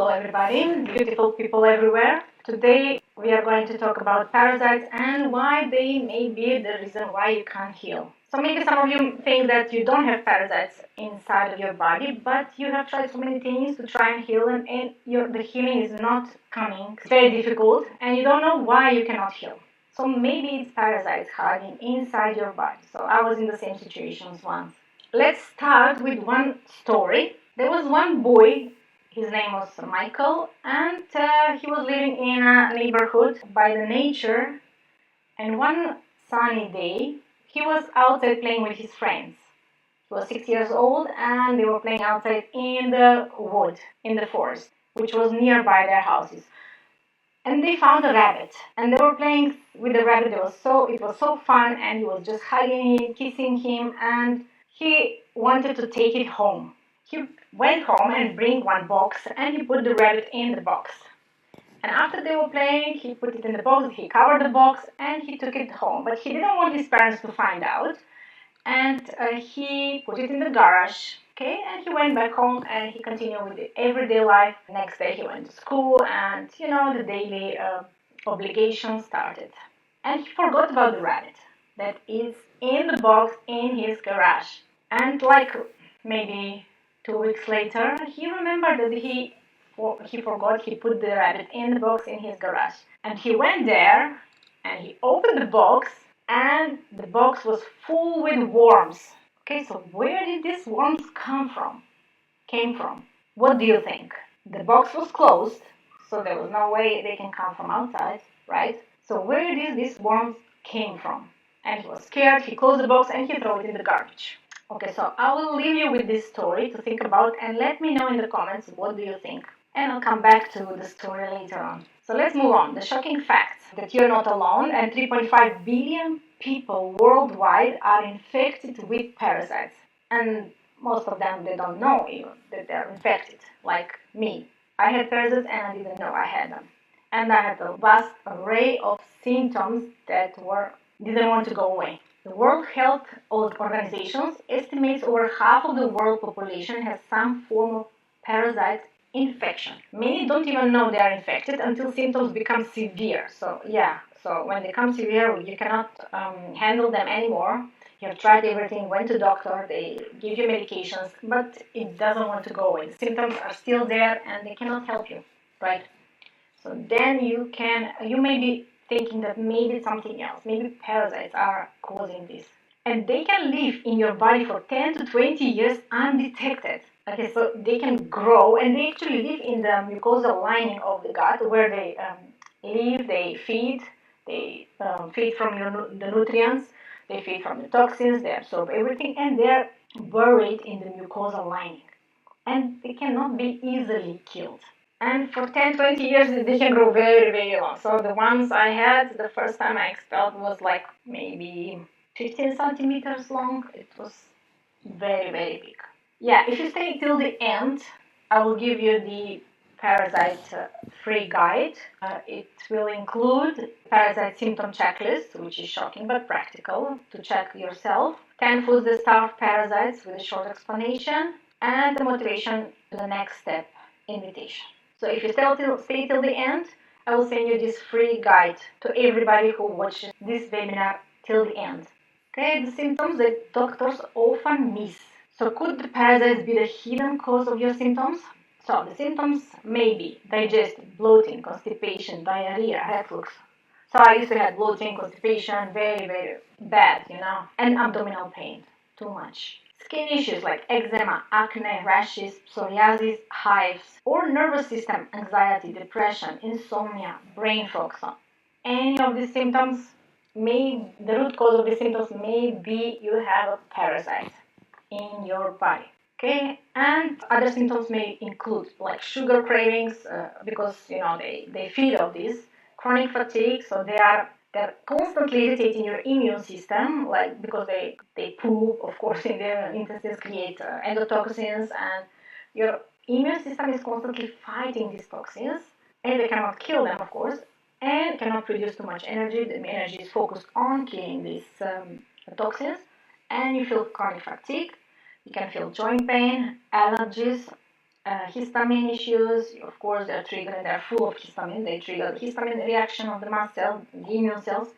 Hello everybody, beautiful people everywhere. Today we are going to talk about parasites and why they may be the reason why you can't heal. So maybe some of you think that you don't have parasites inside of your body, but you have tried so many things to try and heal them and the healing is not coming. It's very difficult and you don't know why you cannot heal. So maybe it's parasites hiding inside your body. So I was in the same situations once. Let's start with one story. There was one boy. His name was Michael, and he was living in a neighborhood by the nature. And one sunny day, he was outside playing with his friends. He was 6 years old, and they were playing outside in the wood, in the forest, which was nearby their houses. And they found a rabbit, and they were playing with the rabbit. It was so fun, and he was just hugging him, kissing him, and he wanted to take it home. He went home and bring one box and he put the rabbit in the box. And after they were playing, he put it in the box, he covered the box and he took it home. But he didn't want his parents to find out. And he put it in the garage. Okay, and he went back home and he continued with the everyday life. Next day he went to school and the daily obligations started. And he forgot about the rabbit that is in the box in his garage. And like maybe 2 weeks later, he remembered that he forgot he put the rabbit in the box in his garage. And he went there and he opened the box and the box was full with worms. Okay, so where did these worms came from? What do you think? The box was closed, so there was no way they can come from outside, right? So where did these worms came from? And he was scared, he closed the box and he threw it in the garbage. Okay, so I will leave you with this story to think about and let me know in the comments what do you think. And I'll come back to the story later on. So let's move on. The shocking fact that you're not alone and 3.5 billion people worldwide are infected with parasites. And most of them, they don't know even that they're infected, like me. I had parasites and I didn't know I had them. And I had a vast array of symptoms that didn't want to go away. The World Health Organization estimates over half of the world population has some form of parasite infection. Many don't even know they are infected until symptoms become severe. So when they become severe, you cannot handle them anymore. You have tried everything, went to doctor, they give you medications, but it doesn't want to go away. The symptoms are still there and they cannot help you, right? So then you may be thinking that maybe it's something else. Maybe parasites are causing this. And they can live in your body for 10 to 20 years undetected. Okay, so they can grow and they actually live in the mucosal lining of the gut where they live, they feed from the nutrients, they feed from the toxins, they absorb everything and they're buried in the mucosal lining. And they cannot be easily killed. And for 10-20 years, they can grow very, very long. So the ones I had, the first time I expelled was like maybe 15 centimeters long. It was very, very big. Yeah, if you stay till the end, I will give you the parasite-free guide. It will include parasite symptom checklist, which is shocking but practical to check yourself. 10 foods that starve parasites with a short explanation. And the motivation to the next step, invitation. So if you stay till the end, I will send you this free guide to everybody who watches this webinar till the end. Okay, the symptoms that doctors often miss. So could the parasites be the hidden cause of your symptoms? So the symptoms may be digestive, bloating, constipation, diarrhea, reflux. So I used to have bloating, constipation, very, very bad, and abdominal pain, too much. Skin issues like eczema, acne, rashes, psoriasis, hives, or nervous system anxiety, depression, insomnia, brain fog. So any of these symptoms the root cause of these symptoms may be you have a parasite in your body. Okay, and other symptoms may include like sugar cravings because they feed off this, chronic fatigue, so they're constantly irritating your immune system, like because they poop, of course, in their intestines, create endotoxins, and your immune system is constantly fighting these toxins, and they cannot kill them, of course, and cannot produce too much energy. The energy is focused on killing these toxins, and you feel chronic fatigue. You can feel joint pain, allergies, histamine issues. Of course, they're triggered. They're full of histamine. They trigger the histamine reaction of the mast cells, the immune cells.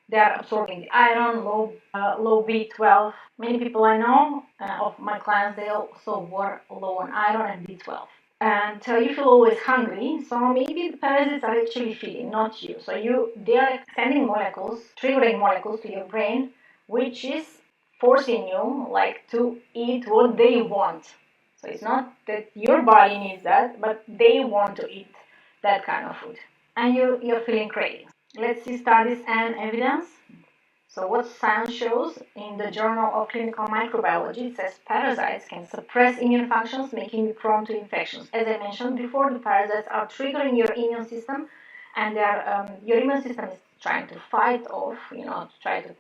They are absorbing the iron, low B12. Many people I know of my clients, they also were low on iron and B12. And you feel always hungry, so maybe the parasites are actually feeding, not you. So they are sending molecules, triggering molecules to your brain, which is forcing you like to eat what they want. So it's not that your body needs that, but they want to eat that kind of food. And you're feeling cravings. Let's see studies and evidence. So what science shows in the Journal of Clinical Microbiology, it says parasites can suppress immune functions, making you prone to infections. As I mentioned before, the parasites are triggering your immune system, and your immune system is trying to fight off, to try to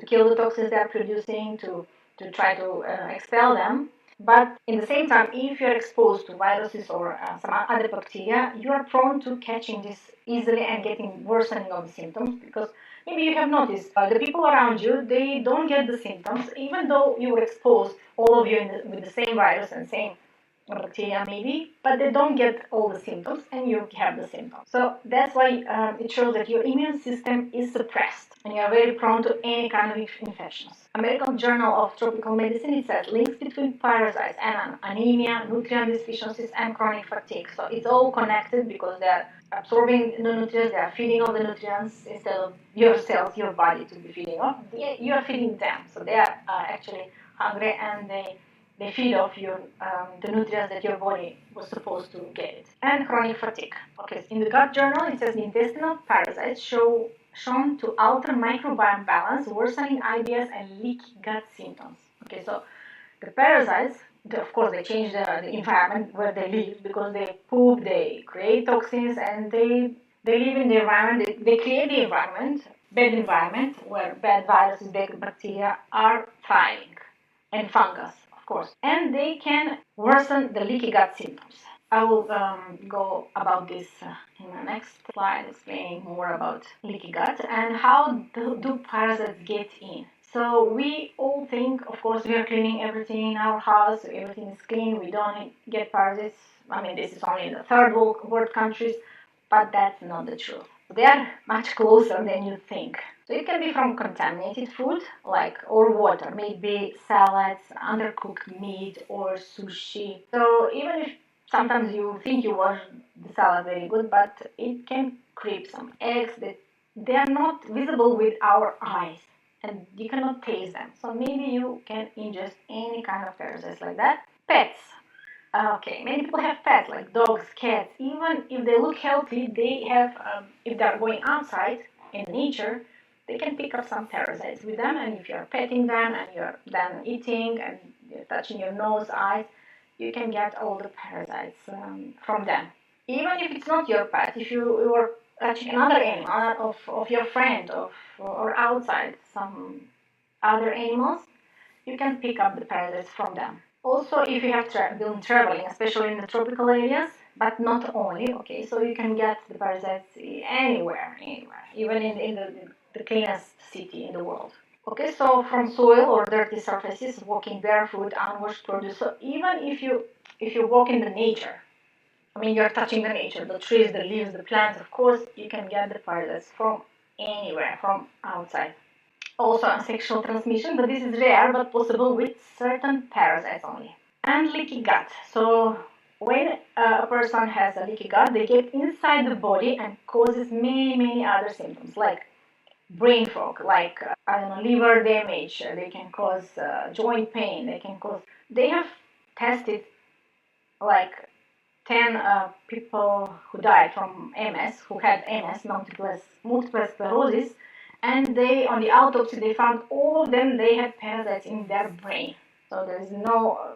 kill the toxins they're producing, to try to expel them. But in the same time, if you're exposed to viruses or some other bacteria, you are prone to catching this easily and getting worsening of the symptoms, because maybe you have noticed the people around you, they don't get the symptoms, even though you were exposed, all of you with the same virus and same bacteria maybe, but they don't get all the symptoms and you have the symptoms. So that's why it shows that your immune system is suppressed and you are very prone to any kind of infections. American Journal of Tropical Medicine, it says links between parasites and anemia, nutrient deficiencies, and chronic fatigue. So it's all connected because they are absorbing the nutrients, they are feeding all the nutrients instead of your cells, your body to be feeding off. You are feeding them, so they are actually hungry and they feed off the nutrients that your body was supposed to get. And chronic fatigue. Okay, in the gut journal, it says the intestinal parasites shown to alter microbiome balance, worsening IBS and leaky gut symptoms. Okay, so the parasites, of course, they change the environment where they live because they poop, they create toxins, and they live in the environment. They create the environment, bad environment, where bad viruses, bad bacteria are thriving, and fungus, of course. And they can worsen the leaky gut symptoms. I will go about this in the next slide, explaining more about leaky gut and how do parasites get in. So we all think, of course, we are cleaning everything in our house, everything is clean, we don't get parasites. I mean, this is only in the third world countries, but that's not the truth. They are much closer than you think. So it can be from contaminated food, or water, maybe salads, undercooked meat, or sushi. So even if sometimes you think you wash the salad very good, but it can creep some eggs that they are not visible with our eyes and you cannot taste them. So maybe you can ingest any kind of parasites like that. Pets. Okay, many people have pets like dogs, cats. Even if they look healthy, they have, if they're going outside in nature, they can pick up some parasites with them. And if you're petting them and you're then eating and you're touching your nose, eyes, you can get all the parasites from them. Even if it's not your pet, if you were touching another animal of your friend or outside some other animals, you can pick up the parasites from them. Also, if you have been traveling, especially in the tropical areas, but not only, okay, so you can get the parasites anywhere, even in the cleanest city in the world. Okay, so from soil or dirty surfaces, walking barefoot, unwashed produce. So even if you walk in the nature, I mean, you're touching the nature, the trees, the leaves, the plants, of course, you can get the parasites from anywhere, from outside. Also sexual transmission, but this is rare but possible with certain parasites only. And leaky gut. So when a person has a leaky gut, they get inside the body and causes many other symptoms like brain fog, like liver damage. They can cause joint pain. They have tested like 10 people who died from MS, who had MS, multiple sclerosis, and on the autopsy, they found all of them, they had parasites in their brain. So there is no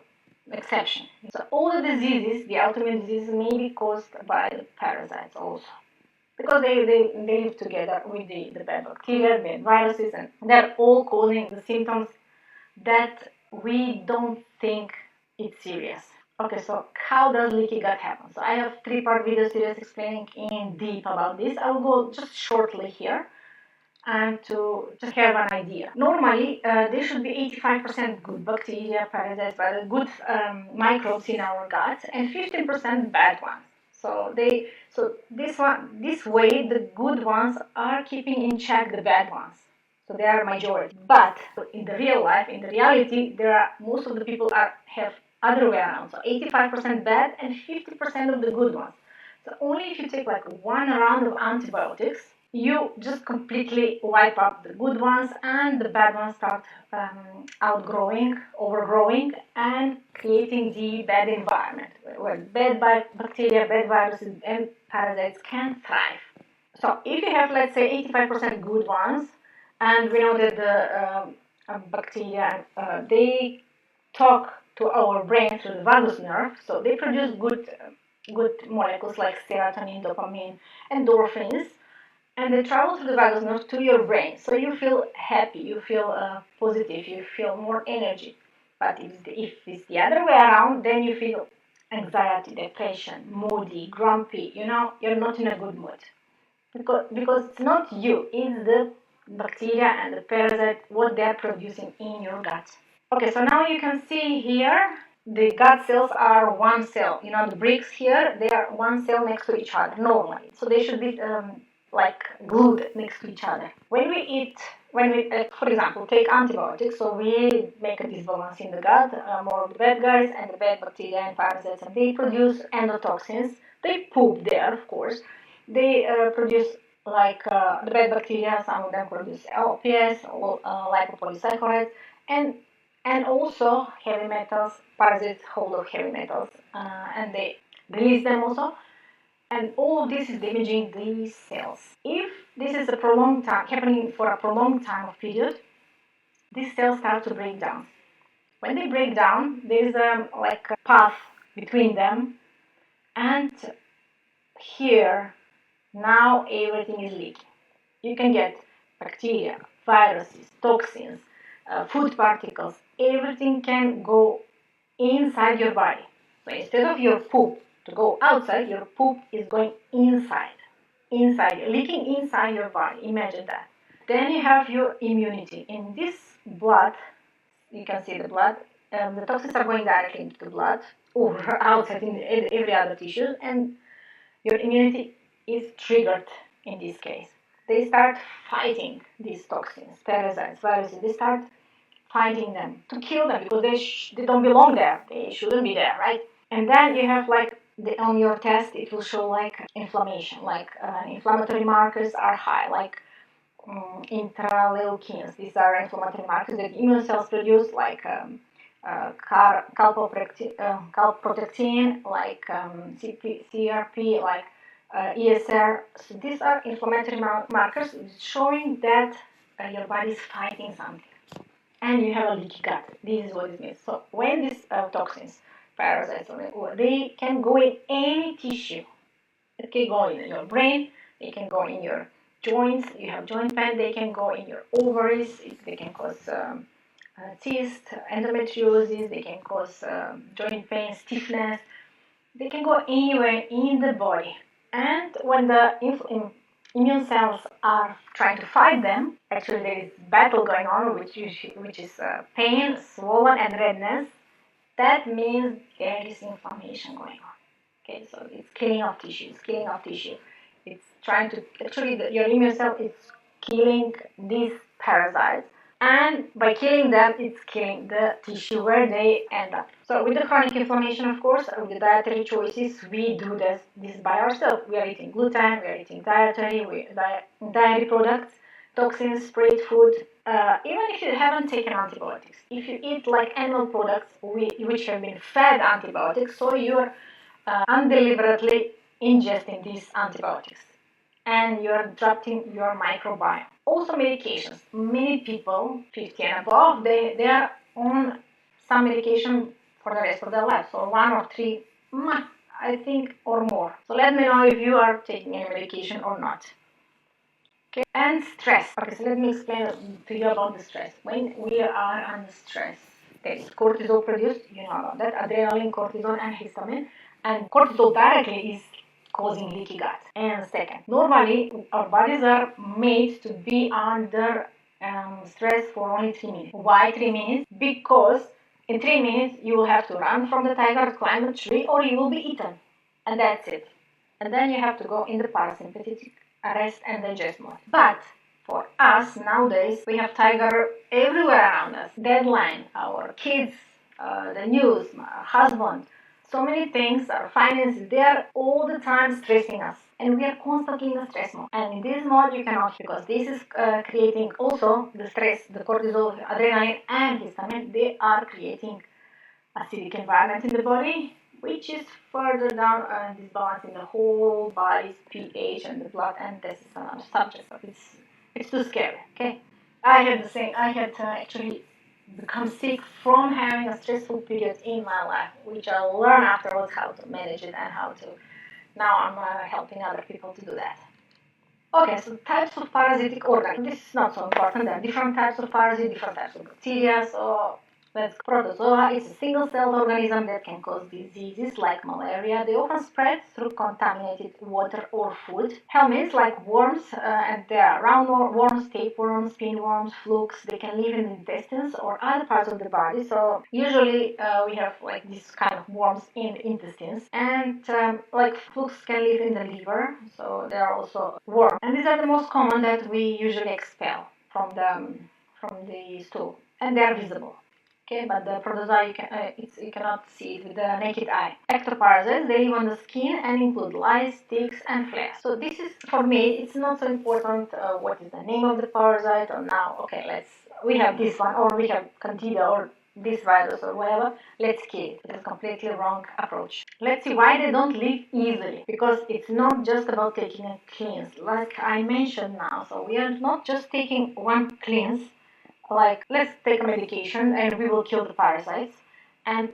exception. So all the diseases, the autoimmune diseases, may be caused by the parasites also. Because they live together with the bad bacteria, bad viruses, and they're all causing the symptoms that we don't think it's serious. Okay, so how does leaky gut happen? So I have 3-part video series explaining in deep about this. I will go just shortly here. and to just have an idea. Normally, there should be 85% good bacteria, parasites, but good microbes in our gut, and 15% bad ones. So this way, the good ones are keeping in check the bad ones. So they are majority. But in the real life, in the reality, most of the people have other way around. So 85% bad and 50% of the good ones. So only if you take like one round of antibiotics, you just completely wipe up the good ones, and the bad ones start outgrowing, overgrowing, and creating the bad environment where bad bacteria, bad viruses, and parasites can thrive. So if you have, let's say, 85% good ones, and we know that the bacteria, they talk to our brain through the vagus nerve, so they produce good molecules like serotonin, dopamine, endorphins, and they travel through the vagus nerve to your brain. So you feel happy, you feel positive, you feel more energy. But if it's the other way around, then you feel anxiety, depression, moody, grumpy. You're not in a good mood because it's not you, it's the bacteria and the parasite what they're producing in your gut. Okay, so now you can see here the gut cells are one cell. The bricks here, they are one cell next to each other normally. So they should be like glued next to each other. When we, for example, take antibiotics, so we make a disbalance in the gut, more of the bad guys and the bad bacteria and parasites, and they produce endotoxins. They poop there, of course. They produce like the bad bacteria, some of them produce LPS, lipopolysaccharides, and also heavy metals. Parasites hold of heavy metals, and they release them also. And all of this is damaging these cells. If this is a prolonged time, happening for a prolonged time of period, these cells start to break down. When they break down, there is like a path between them, and here now everything is leaking. You can get bacteria, viruses, toxins, food particles. Everything can go inside your body. So instead of your poop to go outside, your poop is going inside, leaking inside your body. Imagine that. Then you have your immunity. In this blood, you can see the blood. The toxins are going directly into the blood or outside in every other tissue, and your immunity is triggered in this case. They start fighting these toxins, parasites, viruses. They start fighting them to kill them because they don't belong there. They shouldn't be there, right? And then you have like on your test, it will show like inflammation, like inflammatory markers are high, like interleukins. These are inflammatory markers that immune cells produce, like calprotectin, like CRP, like ESR. So these are inflammatory markers showing that your body is fighting something. And you have a leaky gut. This is what it means. So when these toxins, parasites, they can go in any tissue. It can go in your brain. They can go in your joints. You have joint pain. They can go in your ovaries. They can cause cyst, endometriosis. They can cause joint pain, stiffness. They can go anywhere in the body. And when the immune cells are trying to fight them, actually there is battle going on, which is pain, swollen, and redness. That means there is inflammation going on. Okay, so it's killing off tissue. It's trying to, actually your immune cell is killing these parasites, and by killing them, it's killing the tissue where they end up. So with the chronic inflammation, of course, with the dietary choices, we do this by ourselves. We are eating gluten, we are eating dairy products, toxins, sprayed food. Even if you haven't taken antibiotics, if you eat like animal products which have been fed antibiotics, so you're undeliberately ingesting these antibiotics, and you're disrupting your microbiome. Also medications. Many people, 50 and above, they are on some medication for the rest of their life. So 1 or 3, I think, or more. So let me know if you are taking any medication or not. Okay. And stress. Okay, so let me explain to you about the stress. When we are under stress, there is cortisol produced, you know about that, adrenaline, cortisol, and histamine. And cortisol directly is causing leaky gut. And second, normally our bodies are made to be under stress for only 3 minutes. Why 3 minutes? Because in 3 minutes you will have to run from the tiger, climb a tree, or you will be eaten. And that's it. And then you have to go in the parasympathetic rest and digest mode. But for us nowadays, we have tiger everywhere around us. Deadline, our kids, the news, our husband, so many things, our finances, they are all the time stressing us. And we are constantly in a stress mode. And in this mode, you cannot, because this is creating also the stress, the cortisol, adrenaline, and histamine. They are creating acidic environment in the body, which is further down disbalancing the whole body's pH and the blood, and this is another subject. So it's too scary. Okay, I had the same. I had actually become sick from having a stressful period in my life, which I learned afterwards how to manage it and how to. Now I'm helping other people to do that. Okay, so types of parasitic organisms. This is not so important. There are different types of parasites, different types of bacteria. So that's protozoa. It's a single-celled organism that can cause diseases like malaria. They often spread through contaminated water or food. Helminths, like worms, and they are round worms, tapeworms, pinworms, flukes. They can live in the intestines or other parts of the body. So usually we have like this kind of worms in intestines, and like flukes can live in the liver. So they are also worms, and these are the most common that we usually expel from the stool, and they are visible. Okay, but the protozoa, you cannot see it with the naked eye. Ectoparasites, they live on the skin and include lice, ticks, and flares. So this is, for me, it's not so important what is the name of the parasite, or now, okay, we have this one, or we have candida, or this virus, or whatever, let's kill it. It's a completely wrong approach. Let's see why they don't live easily. Because it's not just about taking a cleanse, like I mentioned now. So we are not just taking one cleanse, like let's take a medication and we will kill the parasites, and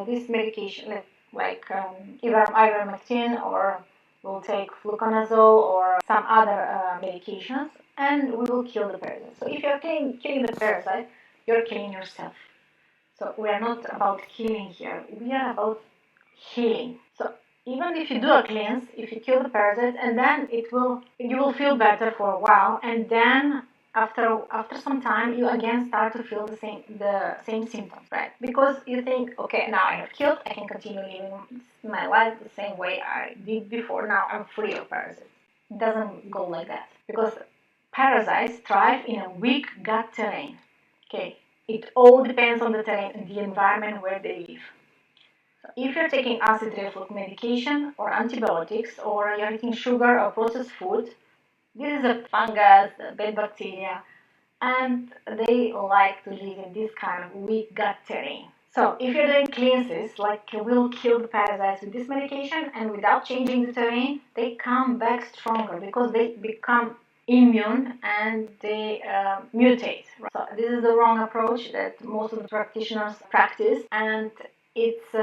this medication either ivermectin, or we'll take fluconazole or some other medications, and we will kill the parasite. So if you're killing the parasite, you're killing yourself. So we are not about killing here, we are about healing. So even if you do a cleanse, if you kill the parasite, and then you will feel better for a while, and then after some time you again start to feel the same symptoms, right? Because you think, okay, now I have killed, I can continue living my life the same way I did before. Now I'm free of parasites. It doesn't go like that, because parasites thrive in a weak gut terrain. Okay, it all depends on the terrain and the environment where they live. So if you're taking acid reflux medication or antibiotics, or you're eating sugar or processed food, this is a fungus, a bad bacteria, and they like to live in this kind of weak gut terrain. So if you're doing cleanses, like we'll kill the parasites with this medication, and without changing the terrain, they come back stronger because they become immune and they mutate. So this is the wrong approach that most of the practitioners practice, and it's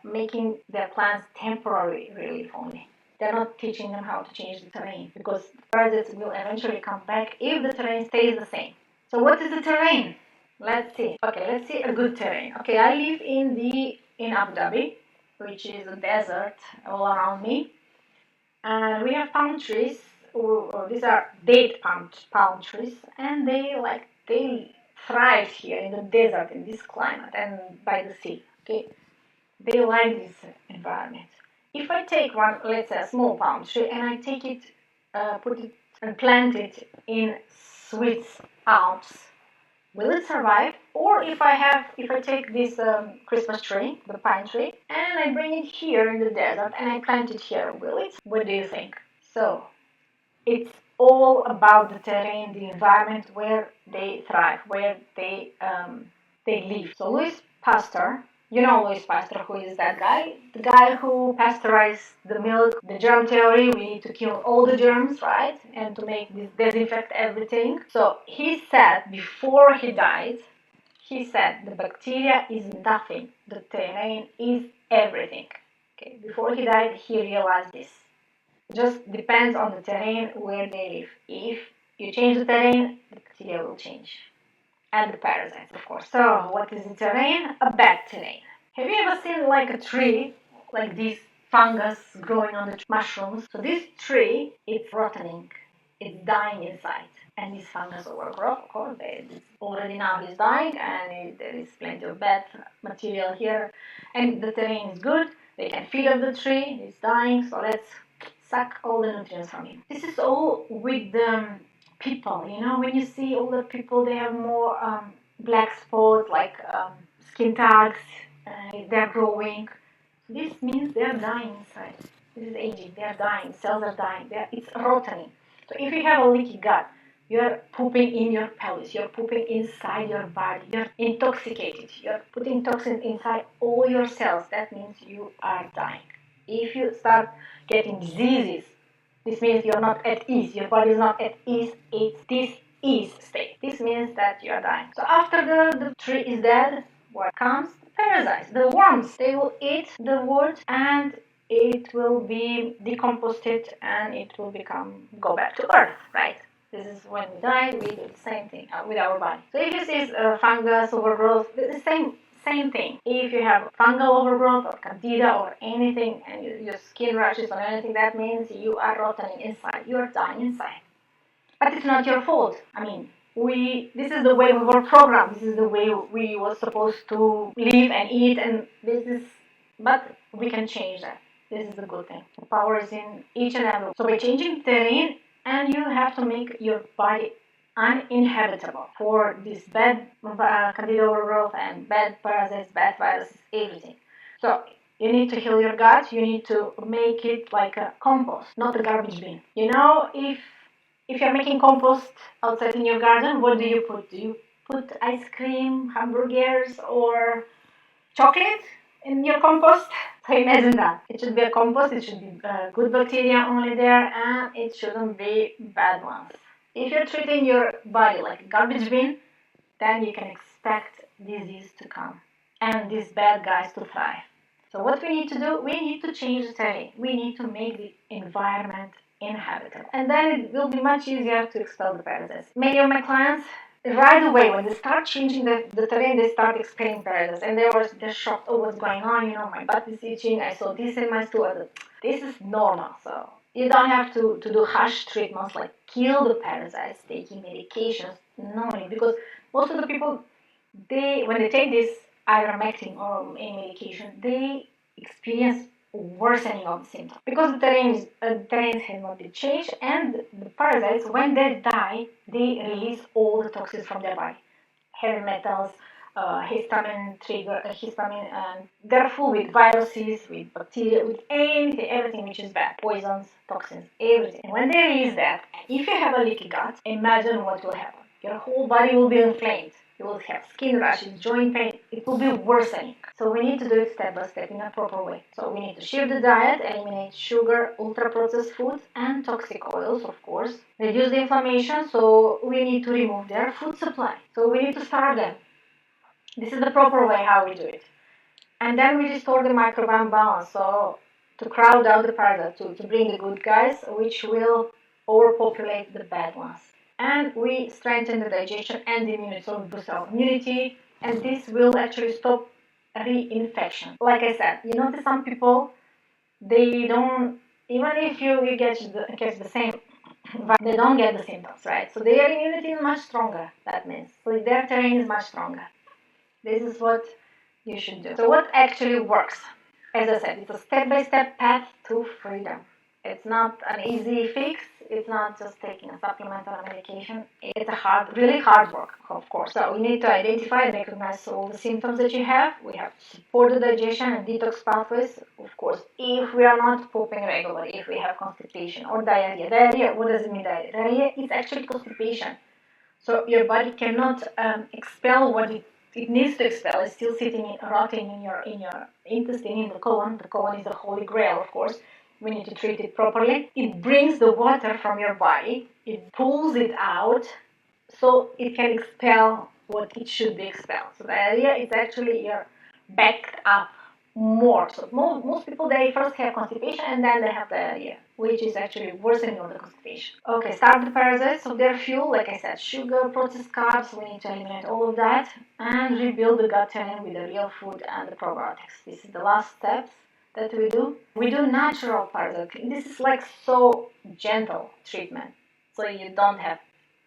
making their plants temporary relief only. They're not teaching them how to change the terrain, because parasites will eventually come back if the terrain stays the same. So what is the terrain? Let's see. Okay, let's see a good terrain. Okay, I live in Abu Dhabi, which is a desert all around me, and we have palm trees. These are date palm trees, and they thrive here in the desert, in this climate, and by the sea. Okay, they like this environment. If I take one, let's say a small palm tree, and I take it, put it and plant it in Swiss Alps, will it survive? Or if I take this Christmas tree, the pine tree, and I bring it here in the desert and I plant it here, will it? What do you think? So it's all about the terrain, the environment where they thrive, where they live. So Louis Pasteur, you know Louis Pasteur, who is that guy? The guy who pasteurized the milk, the germ theory, we need to kill all the germs, right? And to make this disinfect everything. So he said, before he died, he said the bacteria is nothing, the terrain is everything. Okay, before he died, he realized this. Just depends on the terrain where they live. If you change the terrain, the bacteria will change. And the parasites, of course. So, what is the terrain? A bad terrain. Have you ever seen like a tree, like this fungus growing on the mushrooms. So this tree, it's rotting, it's dying inside. And this fungus overgrowth, of course, it's already now is dying, and there is plenty of bad material here. And the terrain is good, they can feed on the tree, it's dying, so let's suck all the nutrients from it. This is all with the people, you know, when you see older people, they have more black spots, like skin tags, they're growing. This means they're dying inside. This is aging, they're dying, cells are dying, it's rotting. So if you have a leaky gut, you're pooping in your pelvis, you're pooping inside your body, you're intoxicated, you're putting toxins inside all your cells, that means you are dying. If you start getting diseases, this means you're not at ease, your body is not at ease, it's dis-ease state. This means that you are dying. So after the tree is dead, what comes? The parasites, the worms. They will eat the wood and it will be decomposed and it will go back to earth, right? This is when we die, we do the same thing with our body. So if you see fungus overgrowth, the same thing. If you have fungal overgrowth or candida or anything and your skin rashes or anything, that means you are rotting inside, you are dying inside. But it's not your fault. I mean, this is the way we were programmed, this is the way we were supposed to live and eat, and but we can change that. This is the good thing. The power is in each and every. So by changing terrain, and you have to make your body uninhabitable for this bad candida overgrowth and bad parasites, bad viruses, everything. So you need to heal your gut. You need to make it like a compost, not a garbage bin. You know, if you're making compost outside in your garden, what do you put? Do you put ice cream, hamburgers, or chocolate in your compost? So imagine that. It should be a compost, it should be good bacteria only there, and it shouldn't be bad ones. If you're treating your body like a garbage bin, then you can expect disease to come and these bad guys to thrive. So what we need to do, we need to change the terrain. We need to make the environment inhabitable. And then it will be much easier to expel the parasites. Many of my clients, right away, when they start changing the terrain, they start expelling parasites. And they're shocked, oh, what's going on? You know, my butt is itching, I saw this in my stool. This is normal. So you don't have to do harsh treatments like kill the parasites, taking medications. No, because most of the people, when they take this ivermectin or any medication, they experience worsening of the symptoms because the terrain has not been changed, and the parasites, when they die, they release all the toxins from their body, heavy metals, histamine, and they're full with viruses, with bacteria, with everything which is bad, poisons, toxins, everything. And when they release that, if you have a leaky gut, imagine what will happen. Your whole body will be inflamed. You will have skin rashes, joint pain. It will be worsening. So we need to do it step by step in a proper way. So we need to shift the diet, eliminate sugar, ultra-processed foods, and toxic oils, of course. Reduce the inflammation, so we need to remove their food supply. So we need to starve them. This is the proper way how we do it. And then we restore the microbiome balance, so to crowd out the parasites, to bring the good guys, which will overpopulate the bad ones. And we strengthen the digestion and the immunity, so we boost our immunity, and this will actually stop reinfection. Like I said, you notice some people, they don't, even if you catch the same, they don't get the symptoms, right? So their immunity is much stronger, that means. So their terrain is much stronger. This is what you should do. So what actually works? As I said, it's a step-by-step path to freedom. It's not an easy fix. It's not just taking a supplement or a medication. It's a really hard work, of course. So we need to identify and recognize all the symptoms that you have. We have to support the digestion and detox pathways, of course, if we are not pooping regularly, if we have constipation or diarrhea. Diarrhea, what does it mean, diarrhea? Diarrhea is actually constipation. So your body cannot expel what it needs to expel. It's still rotting in your intestine, in the colon. The colon is the holy grail, of course. We need to treat it properly. It brings the water from your body. It pulls it out so it can expel what it should be expelled. So the idea is actually you're backed up more. So most people, they first have constipation and then they have diarrhea, which is actually worsening of the constipation. Okay, starve the parasites. So their fuel, like I said, sugar, processed carbs, we need to eliminate all of that and rebuild the gut terrain with the real food and the probiotics. This is the last step. that we do. We do natural parasite cleaning. This is like so gentle treatment, so you don't have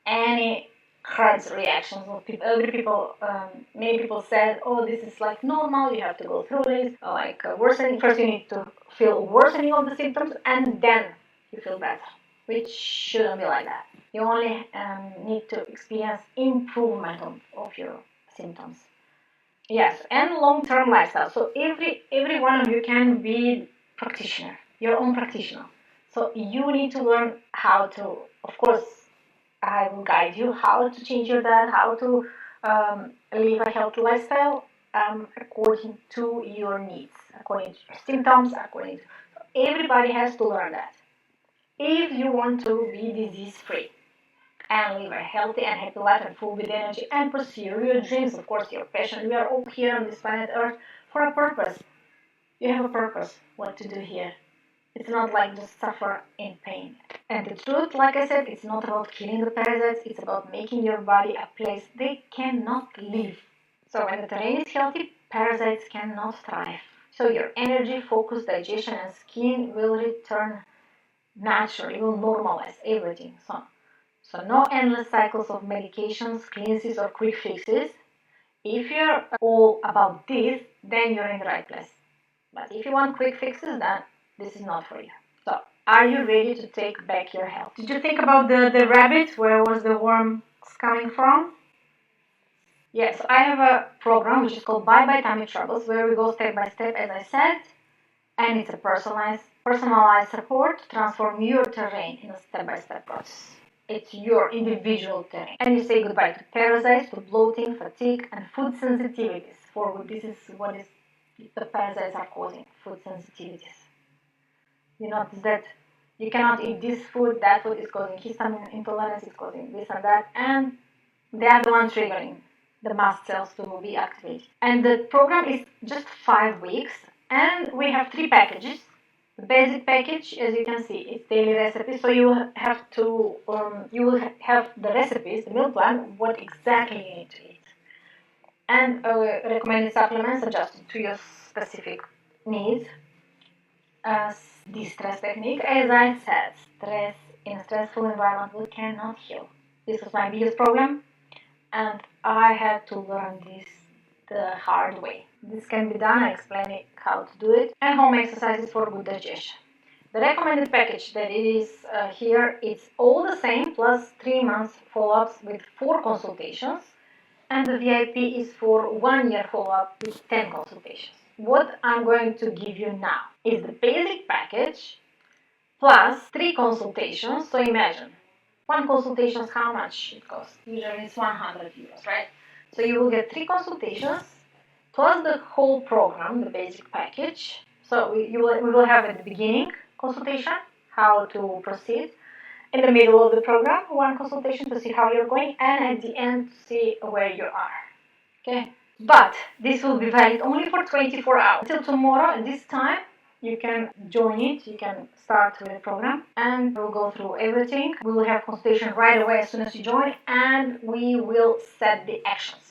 any hard reactions. Many people said, "Oh, this is like normal. You have to go through this, like worsening. First, you need to feel worsening of the symptoms, and then you feel better." Which shouldn't be like that. You only need to experience improvement of your symptoms. Yes, and long-term lifestyle. So every one of you can be practitioner, your own practitioner. So you need to learn how to, of course, I will guide you how to change your diet, how to live a healthy lifestyle according to your needs, according to your symptoms, according to, everybody has to learn that. If you want to be disease-free and live a healthy and happy life and full with energy and pursue your dreams, of course, your passion. We are all here on this planet Earth for a purpose. You have a purpose, what to do here. It's not like just suffer in pain. And the truth, like I said, it's not about killing the parasites, it's about making your body a place they cannot live. So when the terrain is healthy, parasites cannot thrive. So your energy, focus, digestion, and skin will return naturally, will normalize everything. So no endless cycles of medications, cleanses, or quick fixes. If you're all about this, then you're in the right place. But if you want quick fixes, then this is not for you. So, are you ready to take back your health? Did you think about the rabbit? Where was the worm coming from? Yes, I have a program which is called Bye Bye Tummy Troubles, where we go step by step, as I said, and it's a personalized support to transform your terrain in a step-by-step process. It's your individual terrain. And you say goodbye to parasites, to bloating, fatigue, and food sensitivities. This is what the parasites are causing, food sensitivities. You notice that you cannot eat this food, that food is causing histamine intolerance, it's causing this and that, and they are the one triggering the mast cells to be activated. And the program is just 5 weeks, and we have 3 packages. The basic package, as you can see, it's daily recipes. So you have to, you will have the recipes, the meal plan, what exactly you need to eat, and recommended supplements adjusted to your specific needs. The stress technique, as I said, stress in a stressful environment we cannot heal. This was my biggest problem, and I had to learn this the hard way. This can be done, I explain how to do it, and home exercises for good digestion. The recommended package that it is here, it's all the same, plus 3 months follow-ups with 4 consultations, and the VIP is for 1 year follow-up with 10 consultations. What I'm going to give you now is the basic package plus 3 consultations. So imagine, 1 consultation is how much it costs. Usually it's 100 euros, right? So you will get 3 consultations plus the whole program, the basic package. So we will have at the beginning consultation, how to proceed. In the middle of the program, 1 consultation to see how you're going, and at the end to see where you are. Okay? But this will be valid only for 24 hours. Until tomorrow at this time, you can join it, you can start with the program, and we'll go through everything. We will have consultation right away as soon as you join, and we will set the actions.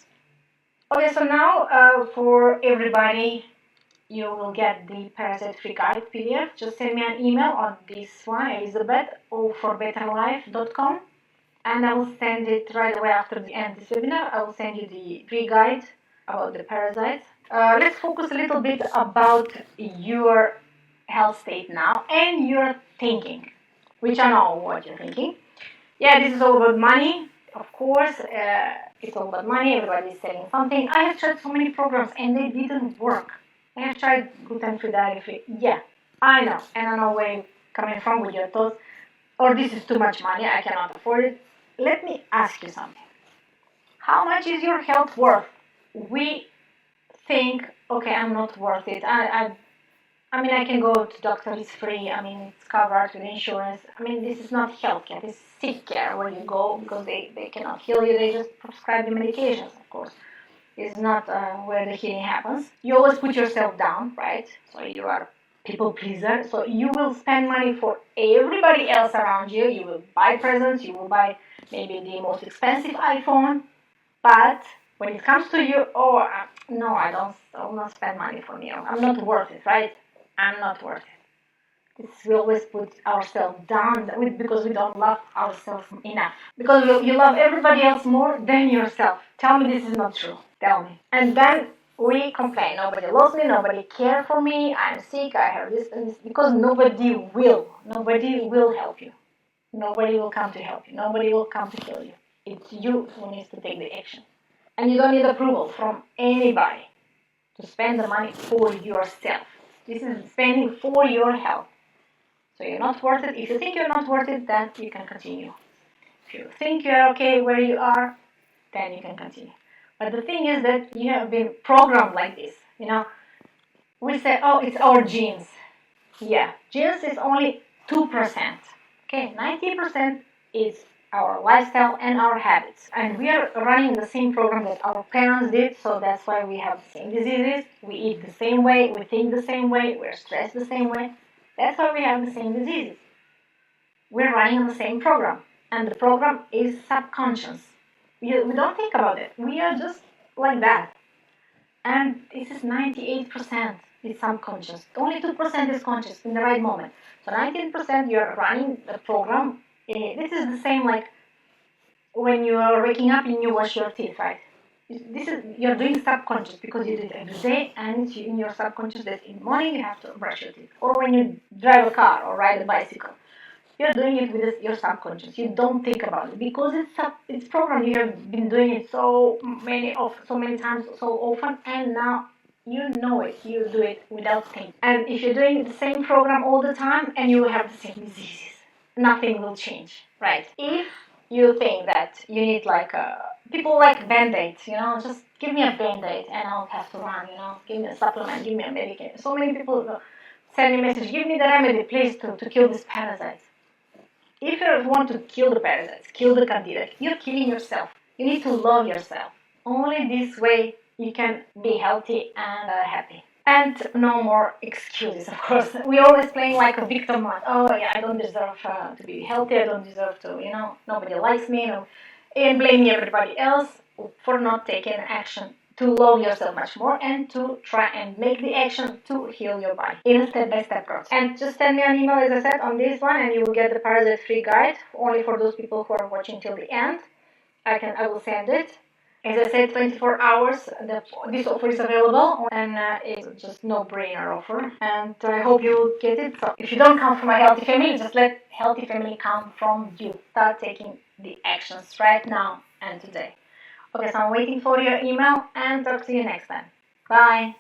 Okay, so now for everybody, you will get the Parasite Free Guide PDF. Just send me an email on this one, Elizabeth, forbetterlife.com, and I will send it right away after the end of this webinar. I will send you the free guide about the parasites. Let's focus a little bit about your health state now and your thinking, which I know what you're thinking. Yeah, this is all about money, of course. It's all about money. Everybody is selling something. I have tried so many programs and they didn't work. I have tried gluten-free, dairy-free. Yeah, I know. And I know where you're coming from with your thoughts. Or this is too much money. I cannot afford it. Let me ask you something. How much is your health worth? We think, okay, I'm not worth it. I mean, I can go to doctor, it's free. I mean, it's covered with insurance. I mean, this is not healthcare. This is sick care where you go because they cannot heal you. They just prescribe the medications, of course. It's not where the healing happens. You always put yourself down, right? So you are a people pleaser. So you will spend money for everybody else around you. You will buy presents. You will buy maybe the most expensive iPhone. But when it comes to you, no, I will not spend money for me. I'm not worth it, right? I'm not worth it. We always put ourselves down because we don't love ourselves enough. Because you love everybody else more than yourself. Tell me this is not true. Tell me. And then we complain. Nobody loves me. Nobody cares for me. I'm sick. I have this and this. Because nobody will. Nobody will help you. Nobody will come to help you. Nobody will come to heal you. It's you who needs to take the action. And you don't need approval from anybody to spend the money for yourself. This is spending for your health. So you're not worth it. If you think you're not worth it, then you can continue. If you think you're okay where you are, then you can continue. But the thing is that you have been programmed like this. We say, oh, it's our genes. Yeah, genes is only 2%. Okay, 90% is our lifestyle and our habits. And we are running the same program that our parents did, so that's why we have the same diseases, we eat the same way, we think the same way, we're stressed the same way. That's why we have the same diseases. We're running on the same program. And the program is subconscious. We don't think about it. We are just like that. And this is 98% is subconscious. Only 2% is conscious in the right moment. So 19% you're running the program. This is the same like when you are waking up and you wash your teeth, right? You're doing subconscious because you do it every day, and it's in your subconscious that in the morning you have to brush your teeth. Or when you drive a car or ride a bicycle, you're doing it with your subconscious. You don't think about it because it's programmed. You have been doing it so many times, so often, and now you know it. You do it without thinking. And if you're doing the same program all the time, and you will have the same diseases, nothing will change, right? If you think that you need people like band-aids, just give me a band-aid and I'll have to run, give me a supplement, give me a medication. So many people send me a message, give me the remedy, please, to kill these parasites. If you want to kill the parasites, kill the candida, you're killing yourself. You need to love yourself. Only this way you can be healthy and happy. And no more excuses, of course. We're always playing like a victim mode. Oh, yeah, I don't deserve to be healthy. I don't deserve to, nobody likes me. And blaming everybody else for not taking action to love yourself much more and to try and make the action to heal your body in a step-by-step process. And just send me an email, as I said, on this one, and you will get the parasite-free guide only for those people who are watching till the end. I will send it. As I said, 24 hours, this offer is available, and it's just no-brainer offer. And I hope you will get it. So if you don't come from a healthy family, just let healthy family come from you. Start taking the actions right now and today. Okay, so I'm waiting for your email, and talk to you next time. Bye.